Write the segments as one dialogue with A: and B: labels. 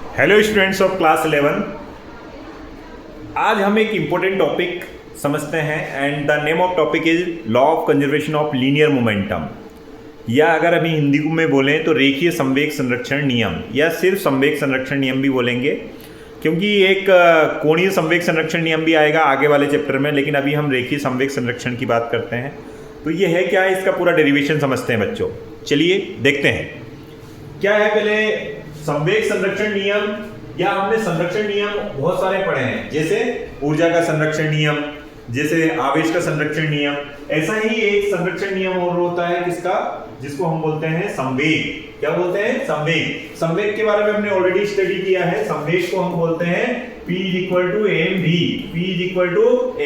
A: Hello students of class 11। आज हम एक इम्पोर्टेंट टॉपिक समझते हैं and the name of topic is law of conservation of linear momentum, या अगर अभी हिंदी में बोलें तो रेखीय संवेग संरक्षण नियम, या सिर्फ संवेग संरक्षण नियम भी बोलेंगे, क्योंकि एक कोणीय संवेग संरक्षण नियम भी आएगा आगे वाले चैप्टर में। लेकिन अभी हम रेखीय संवेग संरक्षण की बात करते हैं। तो ये है क्या है, इसका पूरा डेरिवेशन समझते हैं बच्चों। चलिए देखते हैं क्या है। पहले संवेग संरक्षण नियम, या हमने संरक्षण नियम बहुत सारे पढ़े हैं, जैसे ऊर्जा का संरक्षण नियम, जैसे आवेश का संरक्षण नियम। ऐसा ही एक संरक्षण नियम और होता है किसका, जिसको हम बोलते हैं संवेग। क्या बोलते हैं? संवेग। संवेग के बारे में हमने ऑलरेडी स्टडी किया है। संवेग को हम बोलते हैं P = mv, P =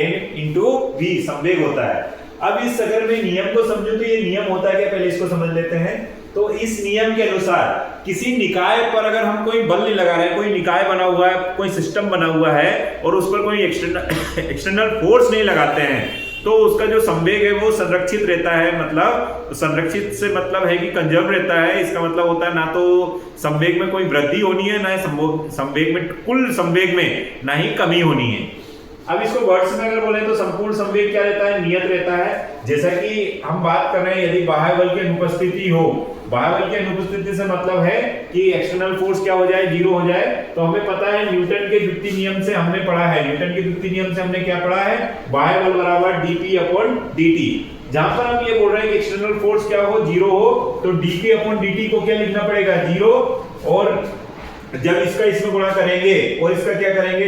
A: m/v संवेग होता है। अब इस अगर मैं नियम को समझूं तो ये नियम होता है क्या, पहले इसको समझ लेते हैं। तो इस नियम के अनुसार किसी निकाय पर अगर हम कोई बल नहीं लगा रहे हैं, कोई निकाय बना हुआ है, कोई सिस्टम बना हुआ है और उस पर कोई एक्सटर्नल फोर्स नहीं लगाते हैं, तो उसका जो संवेग है वो संरक्षित रहता है। मतलब संरक्षित से मतलब है कि कंजर्व रहता है। इसका मतलब होता है ना तो संवेग में कोई वृद्धि होनी है, ना संवेग में, कुल संवेग में ना ही कमी होनी है। अब इसको वर्ड्स में अगर बोले तो संपूर्ण संवेग क्या रहता है, नियत रहता है। जैसा कि हम बात कर रहे हैं, यदि बाह्य बल की अनुपस्थिति हो, बाह्य बल की अनुपस्थिति से मतलब है कि एक्सटर्नल फोर्स क्या हो जाए, जीरो हो जाए। तो हमें पता है न्यूटन के द्वितीय नियम से हमने पढ़ा है, न्यूटन के द्वितीय नियम से हमने क्या पढ़ा है, बाह्य बल बराबर dp/dt। जहां पर हम ये बोल रहे हैं कि एक्सटर्नल फोर्स क्या हो, जीरो हो, तो dp/dt को क्या लिखना पड़ेगा, जीरो। और जब इसका इसमें गुणा करेंगे और इसका क्या करेंगे,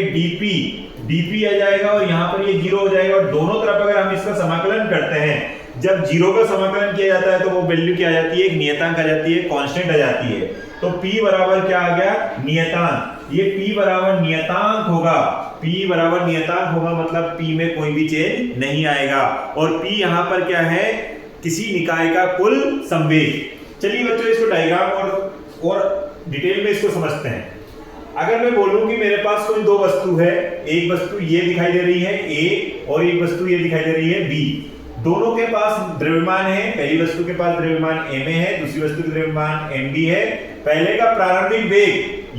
A: dp आ जाएगा और यहाँ पर ये जीरो हो जाएगा। और दोनों तरफ अगर हम इसका समाकलन करते हैं, जब जीरो का समाकलन किया जाता है तो वो वैल्यू क्या आ जाती है, एक नियतांक आ जाती है, कांस्टेंट आ जाती है। तो p बराबर क्या आ गया, नियतांक। ये p बराबर नियतांक होगा, p बराबर नियतांक होगा, मतलब p में कोई भी चेंज नहीं आएगा। और p यहाँ पर क्या है, किसी निकाय का कुल संवेग। चलिए बच्चों इसको डायग्राम और डिटेल में इसको समझते हैं। अगर मैं बोलूं कि मेरे पास कोई दो वस्तु है, एक वस्तु ये दिखाई दे रही है A और एक वस्तु ये दिखाई दे रही है B। दोनों के पास द्रव्यमान है, पहली वस्तु के पास द्रव्यमान ma है, दूसरी वस्तु का द्रव्यमान mb है। पहले का प्रारंभिक वेग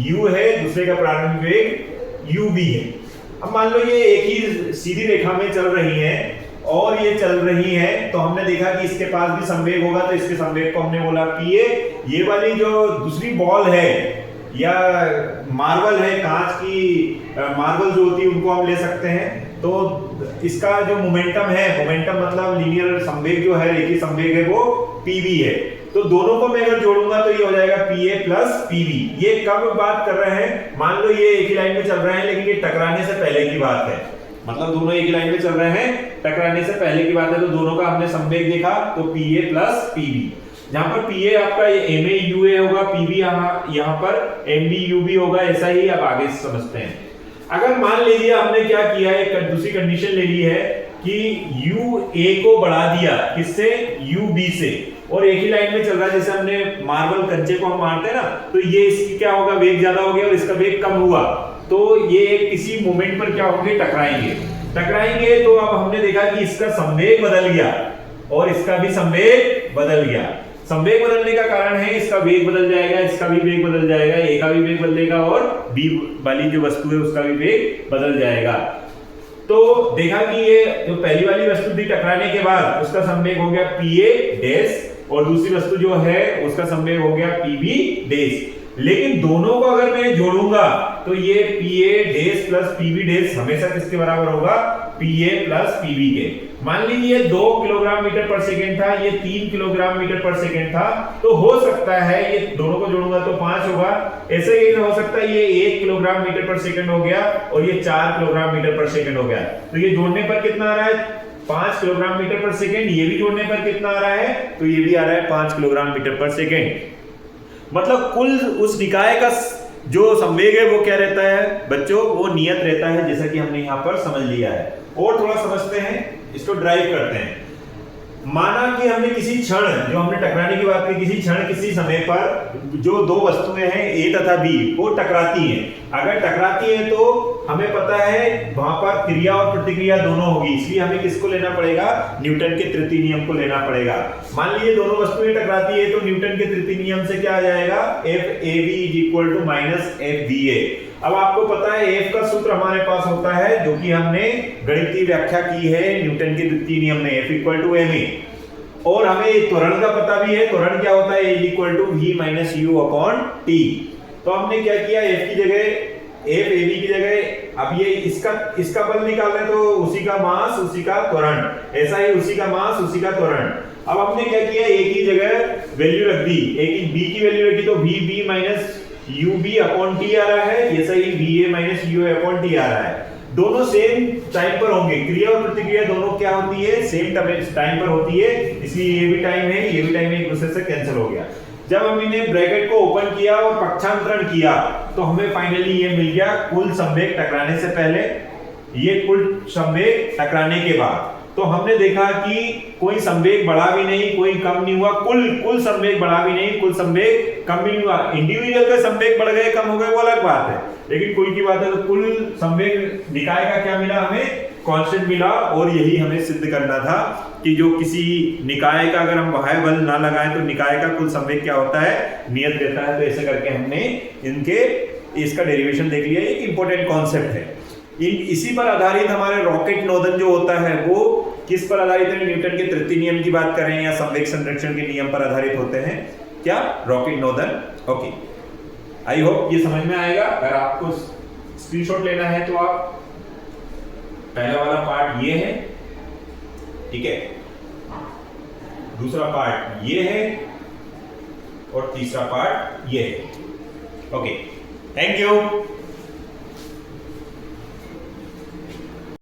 A: u है, दूसरे का प्रारंभिक वेग ub है। अब मान लो ये एक ही सीधी रेखा में चल रही है और ये चल रही है, तो हमने देखा कि इसके पास भी संवेग होगा, तो इसके संवेग को हमने बोला pa। ये वाली जो दूसरी बॉल है या मार्बल है, कांच की मार्बल जो होती है उनको हम ले सकते हैं। तो इसका जो मोमेंटम है, मोमेंटम मतलब लीनियर संवेग जो है, रेखीय संवेग है, वो pv है। तो दोनों को मैं अगर जोड़ूंगा तो ये हो जाएगा pa + pv। ये कब बात कर रहे हैं, मान लो ये एक ही लाइन में चल रहे हैं, लेकिन ये टकराने से पहले की बात है। मतलब दोनों एक ही लाइन में चल रहे हैं, टकराने से पहले की बात है। तो दोनों का हमने संवेग देखा, तो pa + pv। जहां पर pa आपका ये ma ua होगा, pv यहाँ पर mb ub होगा। ऐसा ही अब आगे समझते हैं। अगर मान लीजिए हमने क्या किया, एक दूसरी कंडीशन ले ली है कि ua को बढ़ा दिया, किससे, ub से, और एक ही लाइन में चल रहा है। जैसे हमने मार्बल कंचे को हम मारते हैं ना, तो ये इसकी क्या होगा, वेग ज्यादा हो गया और इसका वेग कम हुआ, तो ये किसी मोमेंट पर क्या होंगे, टकराएंगे। तो अब हमने देखा कि इसका संवेग बदल गया और इसका भी संवेग बदल गया। संवेग बदलने का कारण है इसका वेग बदल जाएगा, इसका भी वेग बदल जाएगा, ए का भी वेग बदलेगा और बी वाली जो वस्तु है उसका भी वेग बदल जाएगा। तो देखा कि ये जो पहली वाली वस्तु थी, टकराने के बाद उसका संवेग हो गया pa' और दूसरी वस्तु जो है उसका संवेग हो गया pb'। लेकिन दोनों को अगर मैं जोड़ूंगा तो ये pa' + pb' हमेशा किसके बराबर होगा, pa + pb के। मान लीजिए 2 किलोग्राम मीटर पर सेकेंड था, ये 3 किलोग्राम मीटर पर सेकेंड था, तो हो सकता है ये दोनों को जोड़ूंगा तो 5 होगा। ऐसे ही हो सकता है ये 1 किलोग्राम मीटर पर सेकेंड हो गया और ये 4 किलोग्राम मीटर पर सेकेंड हो गया। तो ये जोड़ने पर कितना आ रहा है, 5 किलोग्राम मीटर पर सेकेंड। ये भी जोड़ने पर कितना आ रहा है, तो ये भी आ रहा है 5 किलोग्राम मीटर पर सेकेंड। मतलब कुल उस निकाय का जो संवेग है वो क्या रहता है बच्चों, वो नियत रहता है, जैसा कि हमने यहाँ पर समझ लिया है। और थोड़ा समझते हैं, इसको ड्राइव करते हैं। माना कि हमने किसी क्षण, जो हमने टकराने की बात की, किसी क्षण किसी समय पर जो दो वस्तुएं हैं ए तथा बी वो टकराती हैं। अगर टकराती हैं तो हमें पता है वहां पर क्रिया और प्रतिक्रिया दोनों होगी, इसलिए हमें किसको लेना पड़ेगा, न्यूटन के तृतीय नियम को लेना पड़ेगा। मान लीजिए दोनों वस्तुएं टकराती है तो न्यूटन के तृतीय नियम से क्या आ जाएगा, F A B is equal to minus F B A. अब आपको पता है एफ का सूत्र हमारे पास होता है जो कि हमने गणितीय व्याख्या की है न्यूटन के द्वितीय नियम में, F equal to M A. और हमें त्वरण का पता भी है, त्वरण क्या होता है, A equal to V minus U upon T. तो हमने क्या किया, एफ की जगह, एफ ए बी की जगह, अब ये इसका बल निकालना है तो उसी का मास उसी का त्वरण, ऐसा ही उसी का मास उसी का त्वरण। अब हमने क्या किया, ए की जगह वैल्यू रख दी, ए की बी की वैल्यू रखी तो V B minus U B upon T आ रहा है, ये सही V A minus U A upon T आ रहा है। दोनों सेम टाइम पर होंगे, क्रिया और प्रतिक्रिया दोनों क्या होती है, सेम टाइम पर होती है, इसलिए ये भी टाइम है ये भी टाइम है, एक दूसरे से कैंसिल हो गया। जब हम इन्हें ब्रैकेट को ओपन किया और पक्षांतरण किया तो हमें फाइनली ये मिल गया कुल संवेग टकराने से पहले, ये कुल संवेग टकराने के बाद। तो हमने देखा कि कोई संवेग बढ़ा भी नहीं कोई कम नहीं हुआ, कुल संवेग बढ़ा भी नहीं कुल संवेग कम भी नहीं हुआ। इंडिविजुअल का संवेग बढ़ गए कम हो गए वो अलग बात है, लेकिन कुल की बात है तो कुल संवेग निकाय का क्या मिला, हमें कांस्टेंट मिला। और यही हमें सिद्ध करना था कि जो किसी निकाय का अगर हम बाह्य बल ना लगाएं तो निकाय का कुल संवेग क्या होता है, नियत देता है। तो ऐसे करके हमने इसका डेरिवेशन देख लिया, एक इंपॉर्टेंट कॉन्सेप्ट है। इसी पर आधारित हमारे रॉकेट नोदन जो होता है वो किस पर आधारित है, न्यूटन के तृतीय नियम की बात करें या संवेग संरक्षण के नियम पर आधारित होते हैं, क्या रॉकेट नोदन। ओके, आई होप ये समझ में आएगा। अगर आपको स्क्रीनशॉट लेना है तो आप, पहला वाला पार्ट ये है, ठीक है, दूसरा पार्ट ये है और तीसरा पार्ट ये है। Okay, thank you.